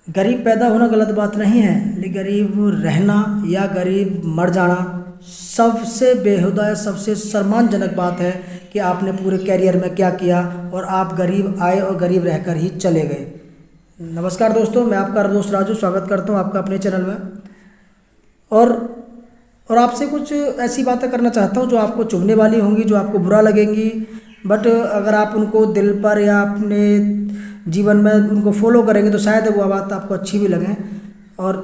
गरीब पैदा होना गलत बात नहीं है, लेकिन गरीब रहना या गरीब मर जाना सबसे बेहुदा है, सबसे सम्मानजनक बात है कि आपने पूरे कैरियर में क्या किया और आप गरीब आए और गरीब रहकर ही चले गए। नमस्कार दोस्तों, मैं आपका दोस्त राजू स्वागत करता हूं आपका अपने चैनल में। और और आपसे कुछ ऐसी बातें करना चाहता हूं जो आपको चुभने वाली होंगी, जो आपको बुरा लगेंगी, बट अगर आप उनको दिल पर या अपने जीवन में उनको फॉलो करेंगे तो शायद वो बात आपको अच्छी भी लगे। और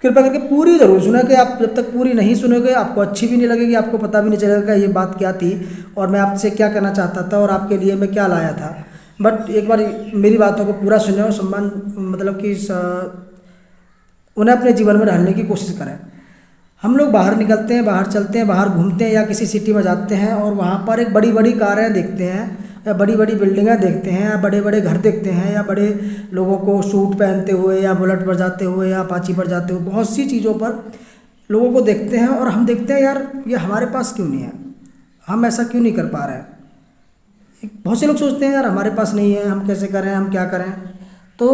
कृपया करके पूरी ज़रूर सुने, कि आप जब तक पूरी नहीं सुनोगे आपको अच्छी भी नहीं लगेगी, आपको पता भी नहीं चलेगा ये बात क्या थी और मैं आपसे क्या कहना चाहता था और आपके लिए मैं क्या लाया था। बट एक बार मेरी बातों को पूरा सुने और सम्मान मतलब कि उन्हें अपने जीवन में ढालने की कोशिश करें। हम लोग बाहर निकलते हैं, बाहर चलते हैं, बाहर घूमते हैं या किसी सिटी में जाते हैं और वहाँ पर एक बड़ी बड़ी कारें देखते हैं या बड़ी बड़ी बिल्डिंगें देखते हैं या बड़े बड़े घर देखते हैं या बड़े लोगों को सूट पहनते हुए या बुलेट पर जाते हुए या अपाची पर जाते हुए बहुत सी चीज़ों पर लोगों को देखते हैं और हम देखते हैं यार ये हमारे पास क्यों नहीं है, हम ऐसा क्यों नहीं कर पा रहे हैं। बहुत से लोग सोचते हैं यार हमारे पास नहीं है, हम कैसे करें, हम क्या करें। तो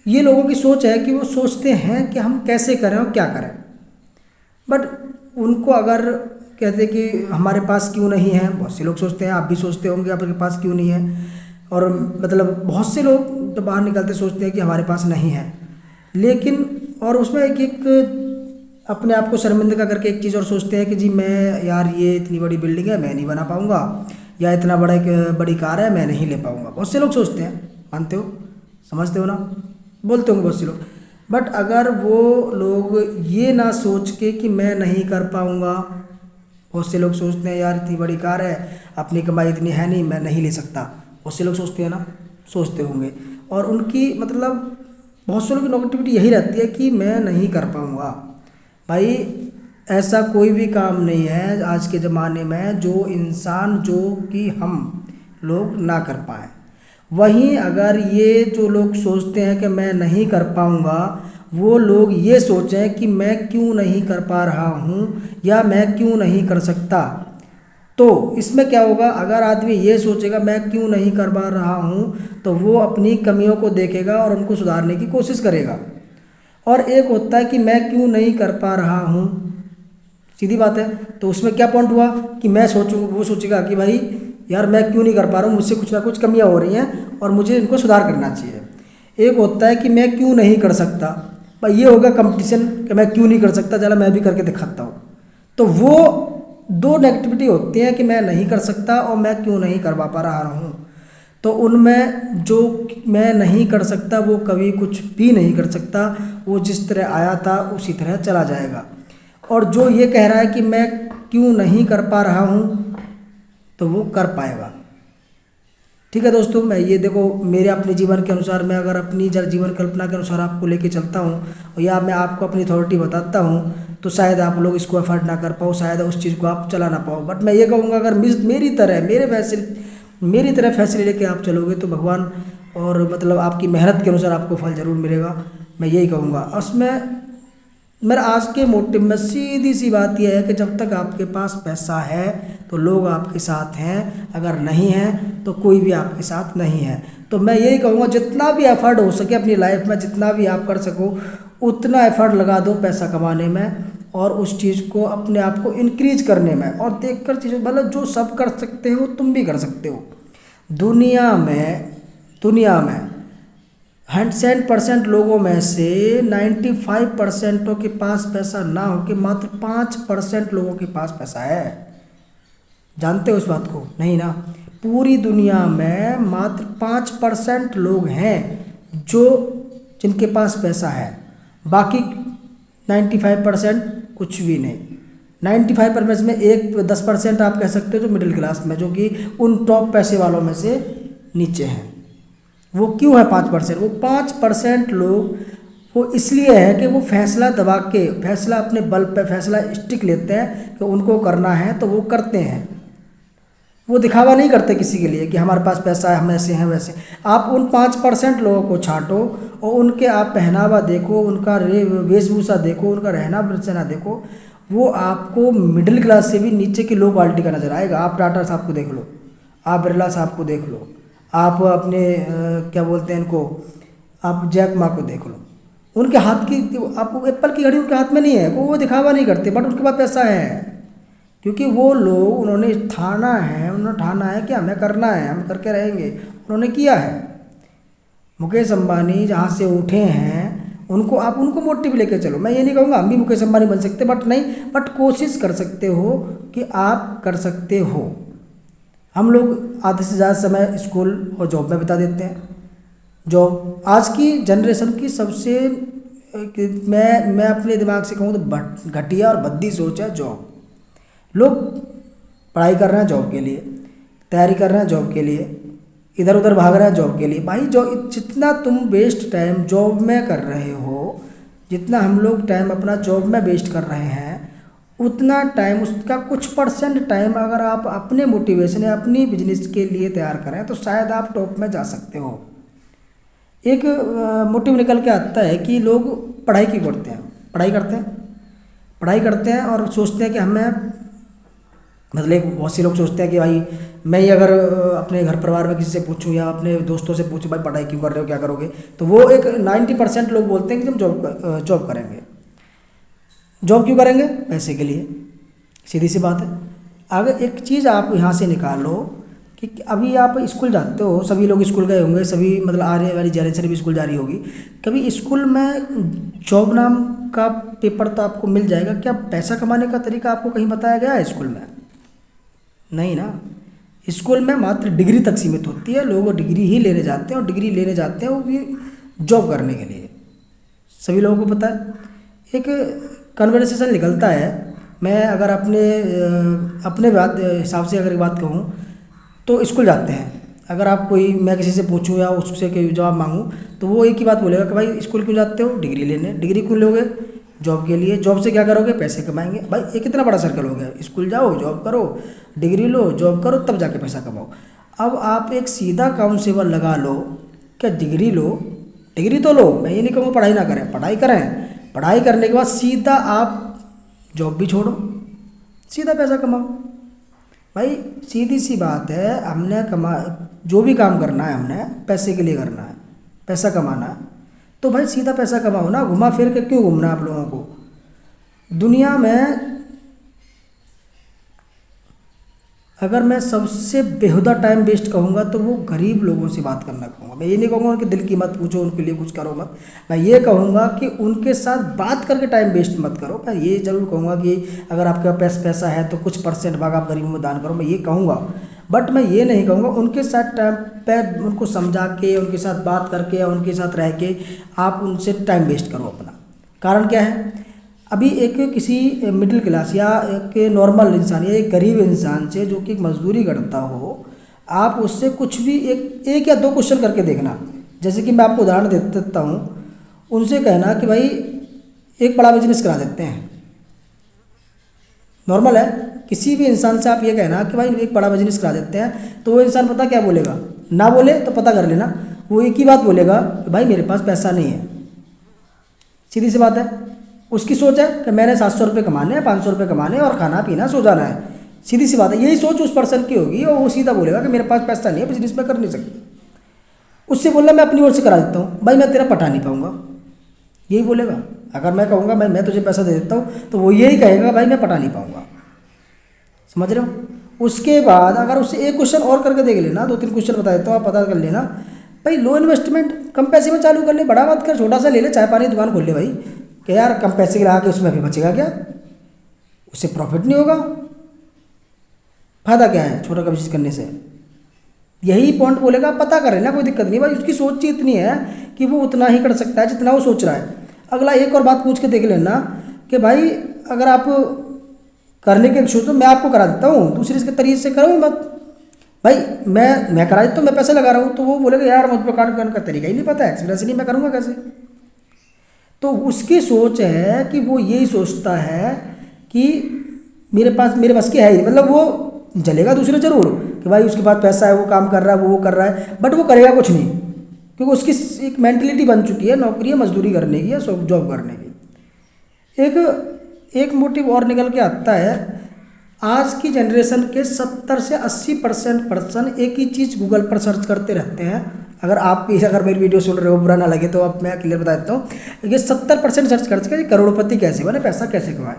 ये लोगों की सोच है कि वो सोचते हैं कि हम कैसे करें और क्या करें, बट उनको अगर कहते कि हमारे पास क्यों नहीं है, बहुत से लोग सोचते हैं, आप भी सोचते होंगे आपके पास क्यों नहीं है। और मतलब बहुत से लोग तो बाहर निकलते सोचते हैं कि हमारे पास नहीं है, लेकिन और उसमें एक अपने आप को शर्मिंदा करके एक चीज़ और सोचते हैं कि जी मैं यार ये इतनी बड़ी बिल्डिंग है मैं नहीं बना पाऊँगा, या इतना बड़ी कार है मैं नहीं ले पाऊँगा। बहुत से लोग सोचते हैं, मानते हो, समझते हो ना, बोलते होंगे बहुत से लोग। बट अगर वो लोग ये ना सोच के कि मैं नहीं कर पाऊँगा, बहुत से लोग सोचते हैं यार इतनी बड़ी कार है, अपनी कमाई इतनी है नहीं, मैं नहीं ले सकता। बहुत से लोग सोचते हैं ना, सोचते होंगे। और उनकी मतलब बहुत से लोगों की नेगेटिविटी यही रहती है कि मैं नहीं कर पाऊँगा। भाई ऐसा कोई भी काम नहीं है आज के ज़माने में जो इंसान जो कि हम लोग ना कर पाए। वहीं अगर ये जो लोग सोचते हैं कि मैं नहीं कर पाऊँगा, वो लोग ये सोचें कि मैं क्यों नहीं कर पा रहा हूँ या मैं क्यों नहीं कर सकता, तो इसमें क्या होगा। अगर आदमी ये सोचेगा मैं क्यों नहीं कर पा रहा हूँ तो वो अपनी कमियों को देखेगा और उनको सुधारने की कोशिश करेगा। और एक होता है कि मैं क्यों नहीं कर पा रहा हूँ, सीधी बात है। तो उसमें क्या पॉइंट हुआ कि मैं सोचूँ, वो सोचेगा कि भाई यार मैं क्यों नहीं कर पा रहा हूँ, मुझसे कुछ ना कुछ कमियाँ हो रही हैं और मुझे इनको सुधार करना चाहिए। एक होता है कि मैं क्यों नहीं कर सकता, भाई ये होगा कंपटीशन कि मैं क्यों नहीं कर सकता, चला मैं भी करके दिखाता हूँ। तो वो दो नेगेटिविटी होती हैं कि मैं नहीं कर सकता और मैं क्यों नहीं करवा पा रहा हूँ। तो उनमें जो मैं नहीं कर सकता वो कभी कुछ भी नहीं कर सकता, वो जिस तरह आया था उसी तरह चला जाएगा। और जो ये कह रहा है कि मैं क्यों नहीं कर पा रहा हूँ तो वो कर पाएगा। ठीक है दोस्तों, मैं ये देखो मेरे अपने जीवन के अनुसार, मैं अगर अपनी जीवन कल्पना के अनुसार आपको लेके चलता हूँ या मैं आपको अपनी अथॉरिटी बताता हूँ तो शायद आप लोग इसको अफोर्ड ना कर पाओ, शायद उस चीज़ को आप चला ना पाओ। बट मैं ये कहूँगा अगर मेरी तरह फैसले लेके आप चलोगे तो भगवान और मतलब आपकी मेहनत के अनुसार आपको फल ज़रूर मिलेगा, मैं यही कहूँगा। उसमें मेरा आज के मोटिव में सीधी सी बात यह है कि जब तक आपके पास पैसा है तो लोग आपके साथ हैं, अगर नहीं है तो कोई भी आपके साथ नहीं है। तो मैं यही कहूँगा जितना भी एफर्ट हो सके अपनी लाइफ में, जितना भी आप कर सको उतना एफर्ट लगा दो पैसा कमाने में और उस चीज़ को अपने आप को इंक्रीज करने में। और देखकर चीज़ों मतलब जो सब कर सकते हो तुम भी कर सकते हो। दुनिया में 100% लोगों में से 95% के पास पैसा ना हो के मात्र 5% लोगों के पास पैसा है। जानते हो इस बात को? नहीं ना। पूरी दुनिया में मात्र 5% लोग हैं जो जिनके पास पैसा है, बाकी 95% कुछ भी नहीं। 95% में एक 10% आप कह सकते हो जो मिडिल क्लास में, जो कि उन टॉप पैसे वालों में से नीचे हैं। वो क्यों है 5%? वो 5% लोग वो इसलिए है कि वो फैसला दबा के, फैसला अपने बल पे फैसला स्टिक लेते हैं कि उनको करना है तो वो करते हैं। वो दिखावा नहीं करते किसी के लिए कि हमारे पास पैसा है, हम ऐसे हैं वैसे। आप उन 5% लोगों को छांटो और उनके आप पहनावा देखो, उनका वेशभूषा देखो, उनका रहना सहना देखो, वो आपको मिडिल क्लास से भी नीचे की लो क्वालिटी का नज़र आएगा। आप टाटा साहब को देख लो, आप बिरला साहब को देख लो, आप अपने क्या बोलते हैं इनको, आप जैक मा को देख लो, उनके हाथ की, आप एप्पल की घड़ी उनके हाथ में नहीं है, वो दिखावा नहीं करते, बट उनके पास पैसा है, क्योंकि वो लोग, उन्होंने ठाना है कि हमें करना है, हम करके रहेंगे, उन्होंने किया है। मुकेश अंबानी जहाँ से उठे हैं, उनको आप उनको मोटिव लेके चलो। मैं ये नहीं कहूँगा हम भी मुकेश अंबानी बन सकते, बट नहीं, बट कोशिश कर सकते हो कि आप कर सकते हो। हम लोग आधे से ज़्यादा समय स्कूल और जॉब में बिता देते हैं। जॉब आज की जनरेशन की सबसे मैं अपने दिमाग से कहूँ तो घटिया और भद्दी सोच है जॉब। लोग पढ़ाई कर रहे हैं जॉब के लिए, तैयारी कर रहे हैं जॉब के लिए, इधर उधर भाग रहे हैं जॉब के लिए। भाई जो जितना तुम वेस्ट टाइम जॉब में कर रहे हो, जितना हम लोग टाइम अपना जॉब में वेस्ट कर रहे हैं, उतना टाइम, उसका कुछ परसेंट टाइम अगर आप अपने मोटिवेशन या अपनी बिजनेस के लिए तैयार करें तो शायद आप टॉप में जा सकते हो। एक मोटिव निकल के आता है कि लोग पढ़ाई क्यों करते हैं, पढ़ाई करते हैं और सोचते हैं कि हमें, मतलब बहुत से लोग सोचते हैं कि भाई मैं ही अगर अपने घर परिवार में किसी से पूछूं या अपने दोस्तों से पूछूं, भाई पढ़ाई क्यों कर रहे हो, क्या करोगे, तो वो एक 90% लोग बोलते हैं कि हम जॉब करेंगे। जॉब क्यों करेंगे? पैसे के लिए, सीधी सी बात है। अगर एक चीज़ आप यहाँ से निकालो कि अभी आप स्कूल जाते हो, सभी लोग स्कूल गए होंगे, सभी मतलब आने वाली जनरेशन भी स्कूल जा रही होगी, कभी स्कूल में जॉब नाम का पेपर तो आपको मिल जाएगा, क्या पैसा कमाने का तरीका आपको कहीं बताया गया है स्कूल में? नहीं ना। स्कूल में मात्र डिग्री तक सीमित होती है, लोग डिग्री ही लेने जाते हैं, और डिग्री लेने जाते हैं वो भी जॉब करने के लिए, सभी लोगों को पता है। एक कन्वर्सेशन निकलता है, मैं अगर अपने बात हिसाब से अगर बात कहूँ तो स्कूल जाते हैं, अगर आप कोई, मैं किसी से पूछूं या उससे कोई जवाब मांगूं तो वो एक ही बात बोलेगा कि भाई स्कूल क्यों जाते हो? डिग्री लेने। डिग्री क्यों लोगे? जॉब के लिए। जॉब से क्या करोगे? पैसे कमाएंगे। भाई ये कितना बड़ा सर्कल हो गया, स्कूल जाओ, जॉब करो, डिग्री लो, जॉब करो, तब जाके पैसा कमाओ। अब आप एक सीधा काउंसेबल लगा लो, क्या डिग्री लो, डिग्री तो लो, मैं ये नहीं कहूँगा पढ़ाई ना करें, पढ़ाई करें, पढ़ाई करने के बाद सीधा आप जॉब भी छोड़ो, सीधा पैसा कमाओ। भाई सीधी सी बात है, हमने जो भी काम करना है हमने पैसे के लिए करना है, पैसा कमाना है, तो भाई सीधा पैसा कमाओ ना, घुमा फिर के क्यों घूमना आप लोगों को दुनिया में। अगर मैं सबसे बेहुदा टाइम वेस्ट कहूँगा तो वो गरीब लोगों से बात करना कहूँगा। मैं ये नहीं कहूँगा उनके दिल की मत पूछो, उनके लिए कुछ करो मत, मैं ये कहूँगा कि उनके साथ बात करके टाइम वेस्ट मत करो। मैं ये ज़रूर कहूँगा कि अगर आपके पास पैसा है तो कुछ % भाग आप गरीबों में दान करो, मैं ये कहूँगा, बट मैं ये नहीं कहूँगा उनके साथ टाइम पे उनको समझा के, उनके साथ बात करके या उनके साथ रह के आप उनसे टाइम वेस्ट करो अपना। कारण क्या है, अभी एक किसी मिडिल क्लास या एक नॉर्मल इंसान या एक गरीब इंसान से जो कि मजदूरी करता हो, आप उससे कुछ भी एक या दो क्वेश्चन करके देखना। जैसे कि मैं आपको उदाहरण दे देता हूँ, उनसे कहना कि भाई एक बड़ा बिजनेस करा देते हैं, नॉर्मल है, किसी भी इंसान से आप ये कहना कि भाई एक बड़ा बिजनेस करा देते हैं, तो वो इंसान पता क्या बोलेगा, ना बोले तो पता कर लेना, वो एक ही बात बोलेगा कि भाई मेरे पास पैसा नहीं है। सीधी सी बात है, उसकी सोच है कि मैंने 700 रुपये कमाने हैं, 500 रुपये कमाने हैं और खाना पीना सो जाना है। सीधी सी बात है, यही सोच उस पर्सन की होगी और वो सीधा बोलेगा कि मेरे पास पैसा नहीं है, बिजनेस में कर नहीं सकता। उससे बोलना मैं अपनी ओर से करा देता हूँ, भाई मैं तेरा पटा नहीं पाऊँगा, यही बोलेगा। अगर मैं कहूँगा भाई मैं तुझे पैसा दे देता हूँ तो वो यही कहेगा भाई मैं पटा नहीं पाऊँगा। समझ रहे हो? उसके बाद अगर उससे एक क्वेश्चन और करके देख लेना, 2-3 क्वेश्चन बता देता हूँ, आप पता कर लेना, भाई लो इन्वेस्टमेंट, कम पैसे में चालू कर ले, बड़ा मत कर, छोटा सा ले ले, चाय पानी दुकान खोल ले भाई, कि यार कम पैसे लगा के उसमें भी बचेगा क्या, उससे प्रॉफिट नहीं होगा, फायदा क्या है छोटा का बिजनेस करने से। यही पॉइंट बोलेगा, पता कर लेना, कोई दिक्कत नहीं भाई। उसकी सोच ही इतनी है कि वो उतना ही कर सकता है जितना वो सोच रहा है। अगला एक और बात पूछ के देख लेना कि भाई अगर आप करने के इच्छुक तो मैं आपको करा देता हूँ, दूसरे के तरीके से करो मत, भाई मैं करा देता हूँ, मैं पैसे लगा रहा हूँ, तो वो बोलेगा यार मुझ पर काम करने का तरीका ही नहीं पता है, एक्सपीरियंस नहीं, मैं करूँगा कैसे। तो उसकी सोच है कि वो यही सोचता है कि मेरे बस की है ही, मतलब वो जलेगा दूसरे जरूर कि भाई उसके पास पैसा है, वो काम कर रहा है, वो कर रहा है, बट वो करेगा कुछ नहीं, क्योंकि उसकी एक मेंटलिटी बन चुकी है नौकरी या मजदूरी करने की या जॉब करने की। एक मोटिव और निकल के आता है, आज की जनरेशन के 70 से 80% पर्सन एक ही चीज़ गूगल पर सर्च करते रहते हैं। अगर मेरी वीडियो सुन रहे हो, बुरा ना लगे तो अब मैं क्लियर बता देता हूँ। ये 70% सर्च करते करोड़पति कैसे बने, पैसा कैसे कमाए।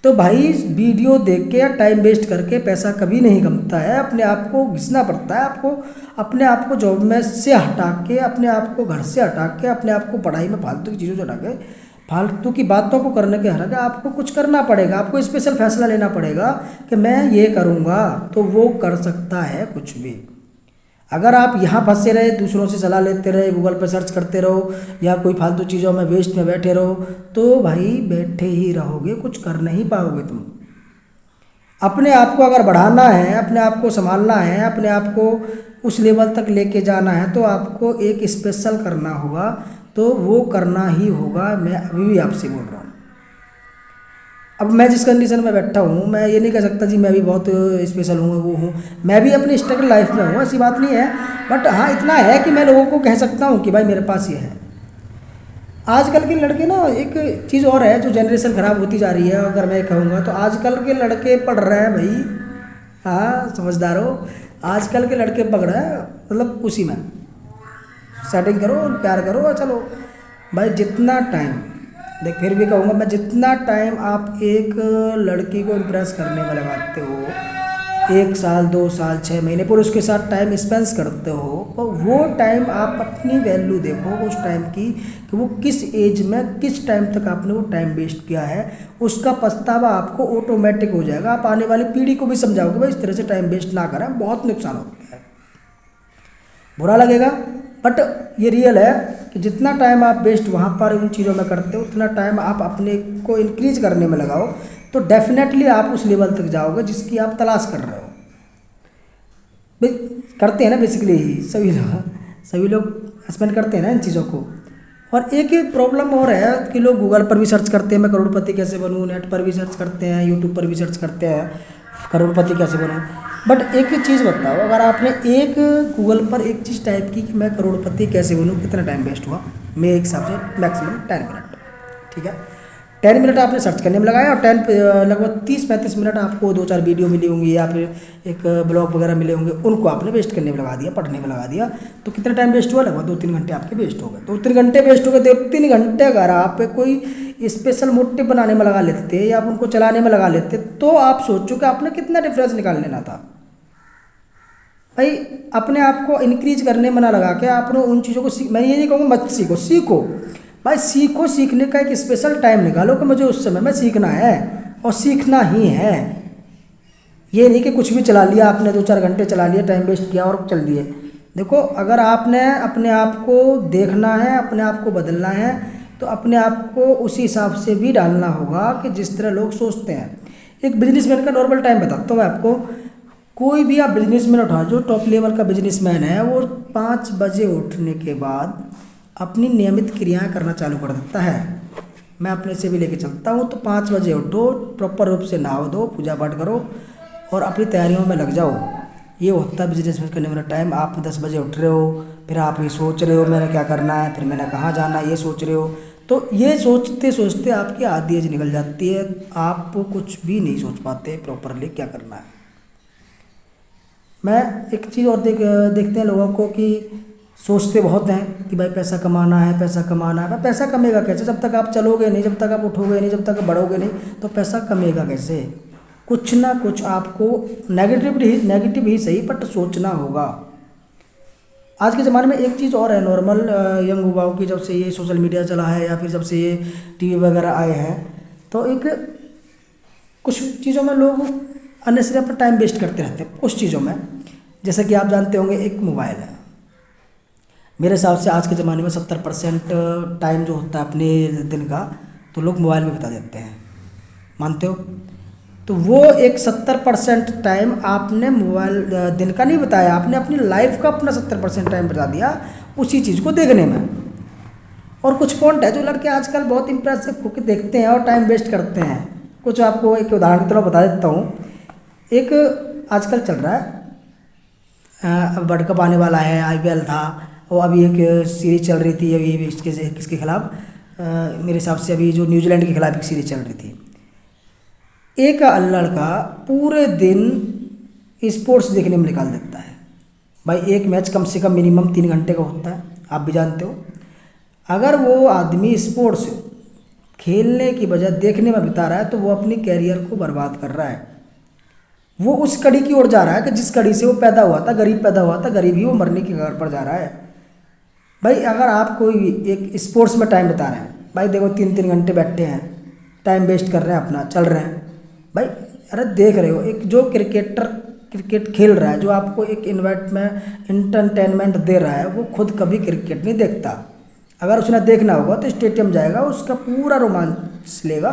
तो भाई वीडियो देख के या टाइम वेस्ट करके पैसा कभी नहीं कमता है। अपने आप को घिसना पड़ता है, आपको अपने आप को जॉब में से हटा के, अपने आप को घर से हटा के, अपने आप को पढ़ाई में फालतू की चीज़ों से हटा के, फालतू की बातों को करने के हटा के आपको कुछ करना पड़ेगा। आपको स्पेशल फैसला लेना पड़ेगा कि मैं ये करूँगा, तो वो कर सकता है कुछ भी। अगर आप यहाँ फंसे रहे, दूसरों से सलाह लेते रहे, गूगल पर सर्च करते रहो या कोई फालतू चीज़ों में वेस्ट में बैठे रहो, तो भाई बैठे ही रहोगे, कुछ कर नहीं पाओगे तुम। अपने आप को अगर बढ़ाना है, अपने आप को संभालना है, अपने आप को उस लेवल तक लेके जाना है, तो आपको एक स्पेशल करना होगा, तो वो करना ही होगा। मैं अभी भी आपसे बोल रहा हूँ। अब मैं जिस कंडीशन में बैठा हूँ, मैं ये नहीं कह सकता जी मैं भी बहुत स्पेशल हूँ, वो हूँ। मैं भी अपनी स्ट्रगल लाइफ में हूँ, ऐसी बात नहीं है। बट हाँ, इतना है कि मैं लोगों को कह सकता हूँ कि भाई मेरे पास ये है। आजकल के लड़के ना, एक चीज़ और है जो जनरेशन ख़राब होती जा रही है, अगर मैं कहूँगा तो आजकल के लड़के पढ़ रहे हैं भाई। हाँ, समझदार हो। आजकल के लड़के पढ़ रहे हैं, मतलब उसी में सेटिंग करो, प्यार करो और चलो भाई। जितना टाइम देख, फिर भी कहूँगा मैं, जितना टाइम आप एक लड़की को इम्प्रेस करने में लगाते हो, 1 साल 2 साल 6 महीने पर उसके साथ टाइम स्पेंड करते हो, तो वो टाइम आप अपनी वैल्यू देखो उस टाइम की, कि वो किस एज में किस टाइम तक आपने वो टाइम वेस्ट किया है। उसका पछतावा आपको ऑटोमेटिक हो जाएगा। आप आने वाली पीढ़ी को भी समझाओगे भाई इस तरह से टाइम वेस्ट ना करें, बहुत नुकसान होता है। बुरा लगेगा, बट ये रियल है कि जितना टाइम आप वेस्ट वहाँ पर उन चीज़ों में करते हो, उतना टाइम आप अपने को इंक्रीज करने में लगाओ, तो डेफिनेटली आप उस लेवल तक जाओगे जिसकी आप तलाश कर रहे हो। करते हैं ना बेसिकली सभी लोग स्पेंड करते हैं ना इन चीज़ों को। और एक ही प्रॉब्लम और है कि लोग गूगल पर भी सर्च करते हैं मैं करोड़पति कैसे बनूं, नेट पर भी सर्च करते हैं, यूट्यूब पर भी सर्च करते हैं करोड़पति कैसे बनूं। बट एक चीज़ बताओ, अगर आपने एक गूगल पर एक चीज़ टाइप की कि मैं करोड़पति कैसे बनूं, कितना टाइम वेस्ट हुआ? मेरे हिसाब से मैक्सिमम 10 मिनट। ठीक है, 10 मिनट आपने सर्च करने में लगाया, और 10 लगभग 30-35 मिनट आपको 2-4 वीडियो मिली होंगी या फिर एक ब्लॉग वगैरह मिले होंगे, उनको आपने वेस्ट करने में लगा दिया, पढ़ने में लगा दिया। तो कितना टाइम वेस्ट हुआ? लगभग 2-3 घंटे आपके वेस्ट हो गए। 2-3 घंटे वेस्ट हो गए। 2-3 घंटे अगर आप कोई स्पेशल मोटिव बनाने में लगा लेते या आप उनको चलाने में लगा लेते, तो आप सोचो कि आपने कितना डिफरेंस निकाल लेना था भाई। अपने आप को इंक्रीज करने में ना लगा के आपने उन चीज़ों को मैं ये नहीं कहूँगा मत सीखो, सीखो भाई, सीखो। सीखने का एक स्पेशल टाइम निकालो कि मुझे उस समय में सीखना है, और सीखना ही है। ये नहीं कि कुछ भी चला लिया आपने, 2-4 घंटे चला लिया, टाइम वेस्ट किया और चल दिए। देखो, अगर आपने अपने आप को देखना है, अपने आप को बदलना है, तो अपने आप को उसी हिसाब से भी डालना होगा कि जिस तरह लोग सोचते हैं। एक बिजनेसमैन का नॉर्मल टाइम बताता हूँ मैं आपको। कोई भी आप बिजनेसमैन उठा, जो टॉप लेवल का बिजनेसमैन है, वो 5 बजे उठने के बाद अपनी नियमित क्रियाएं करना चालू कर देता है। मैं अपने से भी लेके चलता हूँ। तो 5 बजे उठो, प्रॉपर रूप से नहाओ धो, पूजा पाठ करो और अपनी तैयारियों में लग जाओ। ये होता है बिजनेस करने वाला टाइम। आप 10 बजे उठ रहे हो, फिर आप ये सोच रहे हो मैंने क्या करना है, फिर मैंने कहाँ जाना है, ये सोच रहे हो। तो ये सोचते सोचते आपकी आधी एज निकल जाती है, आप कुछ भी नहीं सोच पाते प्रॉपरली क्या करना है। मैं एक चीज़ और देखते हैं लोगों को कि सोचते बहुत हैं कि भाई पैसा कमाना है, पैसा कमाना है। पैसा कमेगा कैसे? जब तक आप चलोगे नहीं, जब तक आप उठोगे नहीं, जब तक बढ़ोगे नहीं, तो पैसा कमेगा कैसे? कुछ ना कुछ आपको नेगेटिव ही सही, बट सोचना होगा। आज के ज़माने में एक चीज़ और है, नॉर्मल यंग युवाओं की, जब से ये सोशल मीडिया चला है या फिर जब से ये टीवी वगैरह आए हैं, तो एक कुछ चीज़ों में लोग अननेसेसरी अपना टाइम वेस्ट करते रहते हैं उस चीज़ों में। जैसे कि आप जानते होंगे, एक मोबाइल है। मेरे हिसाब से आज के ज़माने में 70% टाइम जो होता है अपने दिन का, तो लोग मोबाइल में बिता देते हैं। मानते हो? तो वो एक 70% टाइम आपने मोबाइल दिन का नहीं बताया, आपने अपनी लाइफ का अपना 70% टाइम बता दिया उसी चीज़ को देखने में। और कुछ पॉइंट है जो लड़के आजकल बहुत इंप्रेसिव होकर देखते हैं और टाइम वेस्ट करते हैं। कुछ आपको एक उदाहरण की तरह बता देता हूँ। एक आजकल चल रहा है, अब वर्ल्ड कप आने वाला है, IPL था, और अभी एक सीरीज चल रही थी अभी किसके खिलाफ, मेरे हिसाब से अभी जो न्यूजीलैंड के खिलाफ एक सीरीज चल रही थी। एक लड़का पूरे दिन स्पोर्ट्स देखने में निकाल देता है। भाई एक मैच कम से कम मिनिमम 3 घंटे का होता है, आप भी जानते हो। अगर वो आदमी स्पोर्ट्स खेलने की बजाय देखने में बिता रहा है तो वो अपनी कैरियर को बर्बाद कर रहा है। वो उस कड़ी की ओर जा रहा है कि जिस कड़ी से वो पैदा हुआ था, गरीब पैदा हुआ था, गरीब ही वो मरने की कगार पर जा रहा है। भाई अगर आप कोई भी एक स्पोर्ट्स में टाइम बिता रहे हैं, भाई देखो 3-3 घंटे बैठे हैं, टाइम वेस्ट कर रहे हैं अपना, चल रहे हैं। भाई अरे देख रहे हो, एक जो क्रिकेटर क्रिकेट खेल रहा है, जो आपको एक इंटरटेनमेंट दे रहा है, वो खुद कभी क्रिकेट नहीं देखता। अगर उसने देखना होगा तो स्टेडियम जाएगा, उसका पूरा रोमांच लेगा,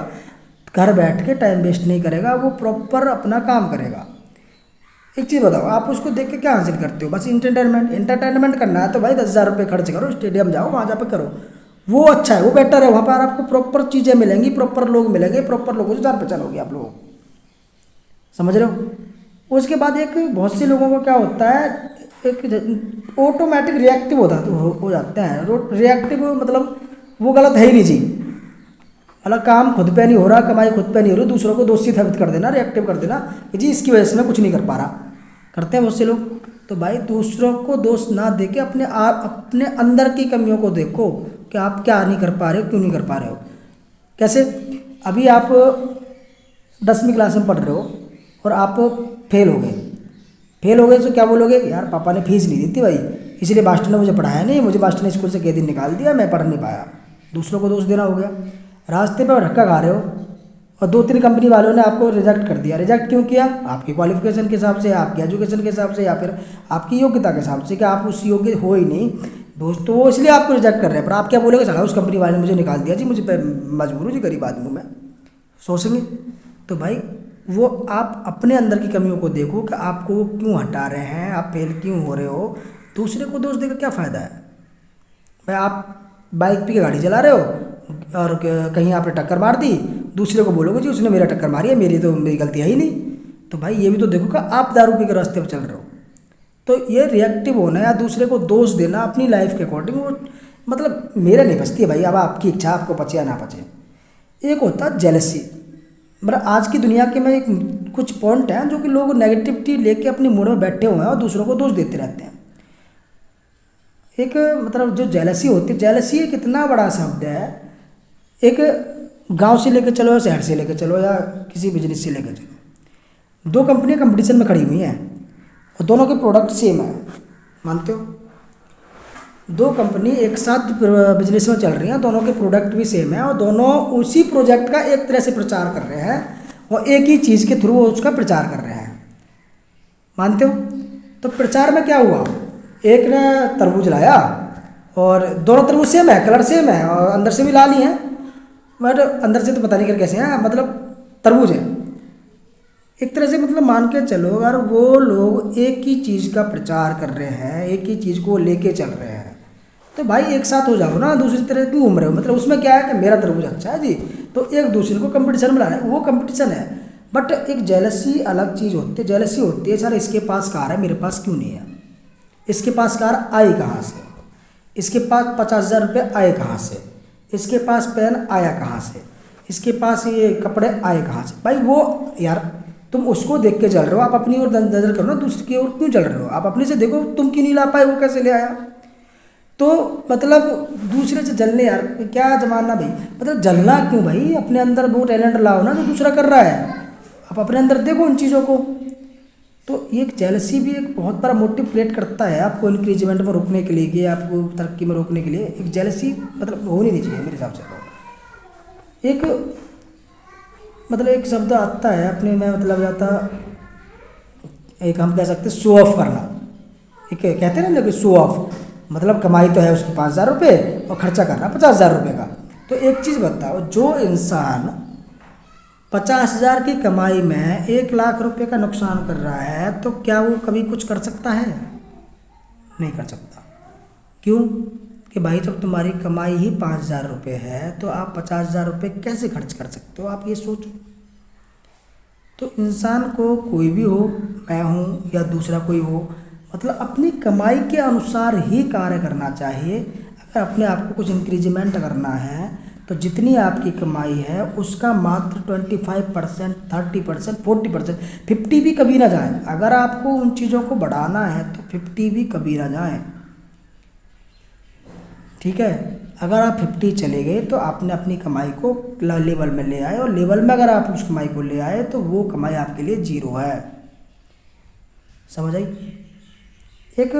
घर बैठ के टाइम वेस्ट नहीं करेगा, वो प्रॉपर अपना काम करेगा। एक चीज़ बताओ, आप उसको देख के क्या हासिल करते हो? बस इंटरटेनमेंट करना है तो भाई 10,000 रुपये खर्च करो, स्टेडियम जाओ, वहाँ जा पे करो, वो अच्छा है, वो बेटर है। वहाँ पर आपको प्रॉपर चीज़ें मिलेंगी, प्रॉपर लोग मिलेंगे, प्रॉपर लोगों से जान पहचान होगी आप लोगों को, समझ रहे हो। उसके बाद एक बहुत से लोगों को क्या होता है, एक ऑटोमेटिक रिएक्टिव हो जाते हैं। रिएक्टिव मतलब वो गलत है ही नहीं जी। मतलब काम खुद पे नहीं हो रहा, कमाई खुद पे नहीं हो रही, दूसरों को दोषी साबित कर देना, रिएक्टिव कर देना कि जी इसकी वजह से मैं कुछ नहीं कर पा रहा, करते हैं बहुत से लोग। तो भाई दूसरों को दोष ना दे के अपने अंदर की कमियों को देखो कि आप क्या नहीं कर पा रहे हो, क्यों नहीं कर पा रहे हो। कैसे? अभी आप 10वीं क्लास में पढ़ रहे हो और आप फेल हो गए तो क्या बोलोगे? यार पापा ने फीस नहीं दी थी भाई, इसलिए मास्टर ने मुझे पढ़ाया नहीं, मुझे मास्टर ने स्कूल से कई दिन निकाल दिया, मैं पढ़ नहीं पाया। दूसरों को दोष देना हो गया। रास्ते पर धक्का खा रहे हो और 2-3 कंपनी वालों ने आपको रिजेक्ट कर दिया। रिजेक्ट क्यों किया? आपकी क्वालिफिकेशन के हिसाब से, आपकी एजुकेशन के हिसाब से, या फिर आपकी योग्यता के हिसाब से कि आप उस योग्य हो ही नहीं दोस्तों, वो इसलिए आपको रिजेक्ट कर रहे हैं। पर आप क्या बोलोगे? साला उस कंपनी वाले ने मुझे निकाल दिया जी, मुझे मजबूर हूँ जी, गरीब आदमी हूँ मैं, सोचेंगे। तो भाई वो आप अपने अंदर की कमियों को देखो कि आपको वो क्यों हटा रहे हैं, आप फेल क्यों हो रहे हो। दूसरे को दोष देकर क्या फ़ायदा है? भाई आप बाइक पी के गाड़ी चला रहे हो और कहीं आपने टक्कर मार दी, दूसरे को बोलोगे जी उसने मेरा टक्कर मारी है, मेरी गलती है ही नहीं। तो भाई ये भी तो देखो कि आप दारू पी के रास्ते पर चल रहे हो। तो ये रिएक्टिव होना या दूसरे को दोष देना अपनी लाइफ के अकॉर्डिंग, वो मतलब मेरे नहीं बचती है भाई। अब आपकी इच्छा, आपको पचे या ना पचे। एक होता है जेलसी। मतलब आज की दुनिया के में एक कुछ पॉइंट हैं जो कि लोग नेगेटिविटी लेके अपनी मूड में बैठे हुए हैं और दूसरों को दोष देते रहते हैं। एक मतलब जो जेलसी होती है, जेलसी एक इतना बड़ा शब्द है। एक गांव से लेकर चलो या शहर से लेकर चलो या किसी बिजनेस से लेकर चलो, 2 कंपनियां कंपटीशन में खड़ी हुई हैं और दोनों के प्रोडक्ट सेम है, मानते हो? 2 कंपनी एक साथ बिजनेस में चल रही हैं, दोनों के प्रोडक्ट भी सेम है और दोनों उसी प्रोजेक्ट का एक तरह से प्रचार कर रहे हैं और एक ही चीज़ के थ्रू उसका प्रचार कर रहे हैं, मानते हो? तो प्रचार में क्या हुआ, एक ने तरबूज लाया और दोनों तरबूज सेम है, कलर सेम है और अंदर से भी लाल ही है, बट अंदर से तो पता नहीं कर कैसे हैं, मतलब तरबूज है एक तरह से। मतलब मान के चलो अगर वो लोग एक ही चीज़ का प्रचार कर रहे हैं, एक ही चीज़ को लेके चल रहे हैं, तो भाई एक साथ हो जाओ ना, दूसरी तरह क्यों घूम रहे हो? मतलब उसमें क्या है कि मेरा तरबूज अच्छा है जी, तो एक दूसरे को कंपटीशन में ला रहे हैं, वो कंपटीशन है। बट एक जेलसी अलग चीज़ होती है। जेलसी होती है सर इसके पास कार है, मेरे पास क्यों नहीं है, इसके पास कार आई कहाँ से, इसके पास 50,000 रुपये आए कहाँ से, इसके पास पेन आया कहाँ से, इसके पास ये कपड़े आए कहाँ से। भाई वो यार तुम उसको देख के चल रहे हो, आप अपनी ओर नजर करो ना, दूसरे की ओर क्यों चल रहे हो? आप अपने से देखो, तुम क्यों नहीं ला पाए, वो कैसे ले आया? तो मतलब दूसरे से जलने, यार क्या ज़माना भाई, मतलब जलना क्यों भाई? अपने अंदर वो टैलेंट लाओ ना जो दूसरा कर रहा है, आप अपने अंदर देखो उन चीज़ों को। तो एक जेलसी भी एक बहुत बड़ा मोटिव क्रिएट करता है आपको इंक्रीजमेंट में रोकने के लिए, कि आपको तरक्की में रोकने के लिए एक जेलसी मतलब होनी नहीं चाहिए मेरे हिसाब से। तो एक मतलब एक शब्द आता है अपने में, मतलब जाता एक हम कह सकते हैं शो ऑफ करना। एक कहते हैं ना कि शो ऑफ, मतलब कमाई तो है उसके 5,000 रुपये और खर्चा करना 50,000 रुपये का। तो एक चीज़ बताओ, जो इंसान 50,000 की कमाई में 1,00,000 रुपये का नुकसान कर रहा है, तो क्या वो कभी कुछ कर सकता है? नहीं कर सकता। क्यों? कि भाई जब तुम्हारी कमाई ही 5,000 रुपये है तो आप 50,000 रुपये कैसे खर्च कर सकते हो? आप ये सोचो। तो इंसान को कोई भी हो, मैं हूँ या दूसरा कोई हो, मतलब अपनी कमाई के अनुसार ही कार्य करना चाहिए। अगर अपने आप को कुछ इंक्रीजमेंट करना है तो जितनी आपकी कमाई है उसका मात्र 25%, 30%, 40%, 50 भी कभी ना जाए। अगर आपको उन चीज़ों को बढ़ाना है तो 50 भी कभी ना जाए, ठीक है। अगर आप 50 चले गए तो आपने अपनी कमाई को लेवल में ले आए, और लेवल में अगर आप उस कमाई को ले आए तो वो कमाई आपके लिए जीरो है। समझ आई? एक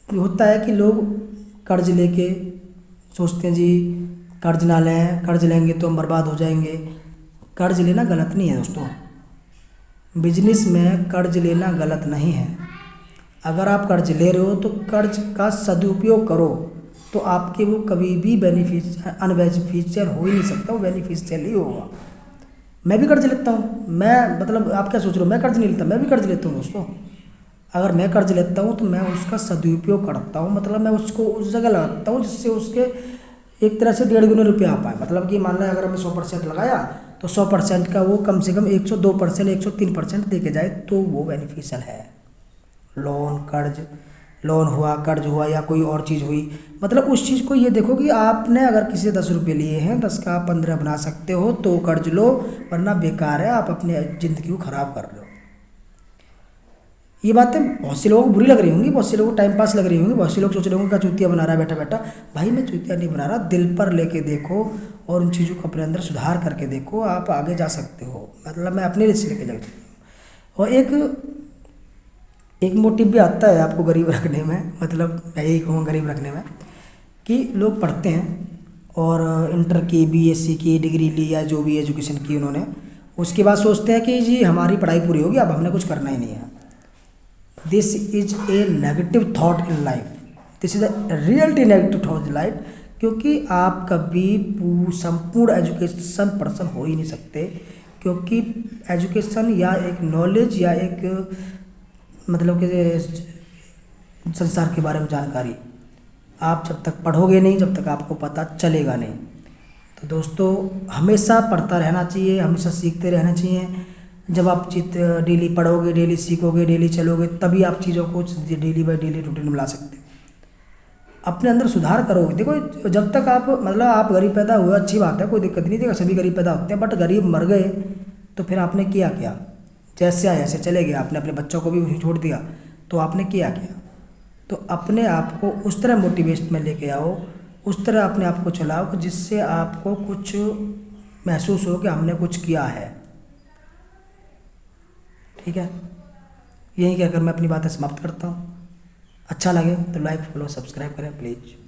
होता है कि लोग कर्ज लेके सोचते हैं जी कर्ज ना लें, कर्ज लेंगे तो हम बर्बाद हो जाएंगे। कर्ज लेना गलत नहीं है दोस्तों, बिजनेस में कर्ज लेना गलत नहीं है। अगर आप कर्ज ले रहे हो तो कर्ज का सदुपयोग करो, तो आपके वो कभी भी अनबेनिफिशियल हो ही नहीं सकता, वो बेनिफिशियल ही होगा। मैं भी कर्ज लेता हूँ, मैं मतलब आप क्या सोच रहे हो मैं कर्ज नहीं लेता? मैं भी कर्ज लेता हूँ दोस्तों। अगर मैं कर्ज लेता हूँ तो मैं उसका सदुपयोग करता हूँ, मतलब मैं उसको उस जगह लगाता हूँ जिससे उसके एक तरह से 1.5 गुना रुपया आ पाए। मतलब कि मान लें अगर मैं 100% लगाया तो 100% का वो कम से कम 102%, 103% दे के जाए, तो वो बेनिफिशियल है। लोन हुआ, कर्ज हुआ, या कोई और चीज़ हुई, मतलब उस चीज़ को ये देखो कि आपने अगर किसी से 10 रुपये लिए हैं, 10 का आप 15 बना सकते हो तो कर्ज लो, वरना बेकार है, आप अपनी ज़िंदगी को ख़राब कर रहे हो। ये बातें बहुत से लोगों को बुरी लग रही होंगी, बहुत से लोगों को टाइम पास लग रही होंगी, बहुत से लोग सोच रहे होंगे क्या चूतिया बना रहा है बैठा बैठा। भाई मैं चूतिया नहीं बना रहा, दिल पर लेके देखो और उन चीज़ों को अपने अंदर सुधार करके देखो, आप आगे जा सकते हो। मतलब मैं अपने लिए से लेके जाता हूँ। और एक मोटिव भी आता है आपको गरीब रखने में, मतलब मैं यही कहूँगा गरीब रखने में, कि लोग पढ़ते हैं और इंटर की, बीएससी की डिग्री ली या जो भी एजुकेशन की उन्होंने, उसके बाद सोचते हैं कि जी हमारी पढ़ाई पूरी होगी, अब हमने कुछ करना ही नहीं है। This is a negative thought in life, this is a reality negative thought in life, क्योंकि आप कभी संपूर्ण एजुकेशन पर्सन हो ही नहीं सकते। क्योंकि एजुकेशन या एक नॉलेज या एक मतलब कि संसार के बारे में जानकारी, आप जब तक पढ़ोगे नहीं, जब तक आपको पता चलेगा नहीं। तो दोस्तों हमेशा पढ़ता रहना चाहिए, हमेशा सीखते रहना चाहिए। जब आप डेली पढ़ोगे, डेली सीखोगे, डेली चलोगे, तभी आप चीज़ों को डेली बाई डेली रूटीन में ला सकते हो। अपने अंदर सुधार करो। देखो जब तक आप मतलब आप गरीब पैदा हुए अच्छी बात है, कोई दिक्कत नहीं, देखो सभी गरीब पैदा होते हैं, बट गरीब मर गए तो फिर आपने किया क्या? जैसे आए ऐसे चले गए, आपने अपने बच्चों को भी वहीं छोड़ दिया, तो आपने किया क्या? तो अपने आप को उस तरह मोटिवेशन में लेके आओ, उस तरह अपने आप को चलाओ कि जिससे आपको कुछ महसूस हो कि हमने कुछ किया है। ठीक है, यही कहकर मैं अपनी बातें समाप्त करता हूँ। अच्छा लगे तो लाइक, फॉलो, सब्सक्राइब करें प्लीज़।